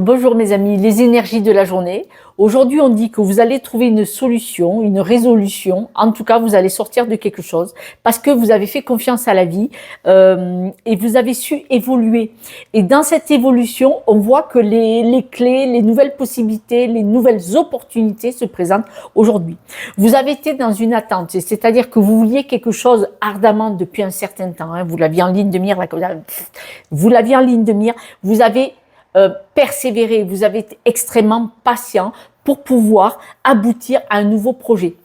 Bonjour mes amis, les énergies de la journée. Aujourd'hui, on dit que vous allez trouver une solution, une résolution. En tout cas, vous allez sortir de quelque chose parce que vous avez fait confiance à la vie et vous avez su évoluer. Et dans cette évolution, on voit que les clés, les nouvelles possibilités, les nouvelles opportunités se présentent aujourd'hui. Vous avez été dans une attente, c'est-à-dire que vous vouliez quelque chose ardemment depuis un certain temps. Vous l'aviez en ligne de mire, vous l'aviez en ligne de mire, vous avez persévérer, vous avez été extrêmement patient pour pouvoir aboutir à un nouveau projet.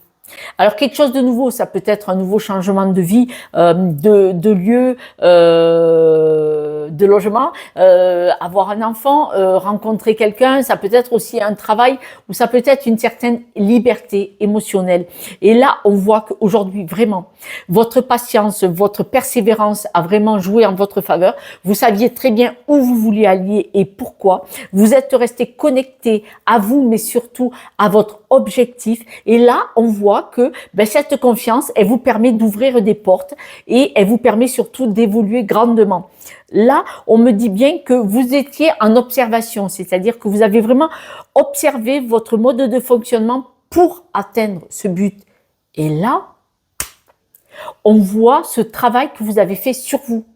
Alors quelque chose de nouveau, ça peut être un nouveau changement de vie, de lieu, de logement, avoir un enfant, rencontrer quelqu'un, ça peut être aussi un travail ou ça peut être une certaine liberté émotionnelle. Et là, on voit qu'aujourd'hui, vraiment, votre patience, votre persévérance a vraiment joué en votre faveur. Vous saviez très bien où vous vouliez aller et pourquoi. Vous êtes resté connecté à vous, mais surtout à votre objectif. Et là, on voit que cette confiance, elle vous permet d'ouvrir des portes et elle vous permet surtout d'évoluer grandement. Là, on me dit bien que vous étiez en observation, c'est-à-dire que vous avez vraiment observé votre mode de fonctionnement pour atteindre ce but. Et là, on voit ce travail que vous avez fait sur vous.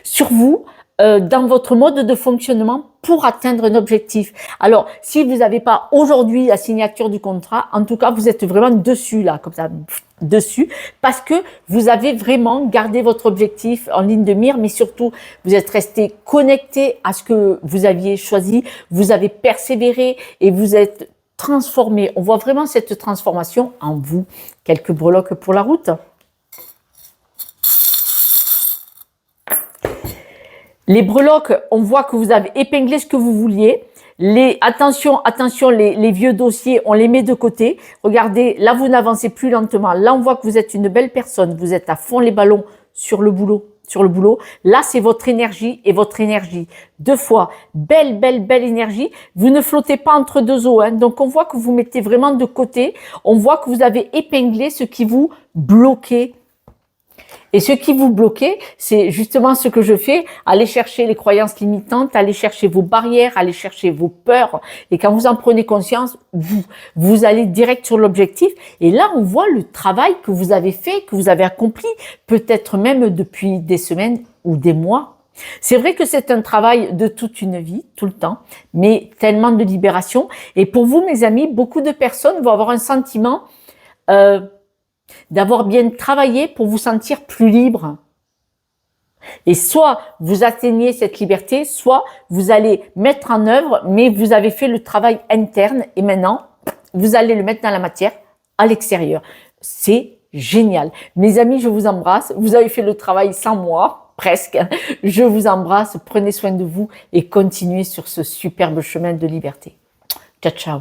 Sur vous, dans votre mode de fonctionnement pour atteindre un objectif. Alors, si vous n'avez pas aujourd'hui la signature du contrat, en tout cas, vous êtes vraiment dessus, là, comme ça, dessus, parce que vous avez vraiment gardé votre objectif en ligne de mire, mais surtout, vous êtes resté connecté à ce que vous aviez choisi, vous avez persévéré et vous êtes transformé. On voit vraiment cette transformation en vous. Quelques breloques pour la route. Les breloques, on voit que vous avez épinglé ce que vous vouliez. Attention, les vieux dossiers, on les met de côté. Regardez, là, vous n'avancez plus lentement. Là, on voit que vous êtes une belle personne. Vous êtes à fond les ballons sur le boulot. Là, c'est votre énergie et votre énergie. Deux fois, belle énergie. Vous ne flottez pas entre deux eaux. Donc, on voit que vous mettez vraiment de côté. On voit que vous avez épinglé ce qui vous bloquait. Et ce qui vous bloquait, c'est justement ce que je fais, aller chercher les croyances limitantes, aller chercher vos barrières, aller chercher vos peurs. Et quand vous en prenez conscience, vous allez direct sur l'objectif. Et là, on voit le travail que vous avez fait, que vous avez accompli, peut-être même depuis des semaines ou des mois. C'est vrai que c'est un travail de toute une vie, tout le temps, mais tellement de libération. Et pour vous, mes amis, beaucoup de personnes vont avoir un sentiment d'avoir bien travaillé pour vous sentir plus libre. Et soit vous atteignez cette liberté, soit vous allez mettre en œuvre, mais vous avez fait le travail interne et maintenant, vous allez le mettre dans la matière à l'extérieur. C'est génial. Mes amis, je vous embrasse. Vous avez fait le travail sans moi, presque. Je vous embrasse, prenez soin de vous et continuez sur ce superbe chemin de liberté. Ciao, ciao.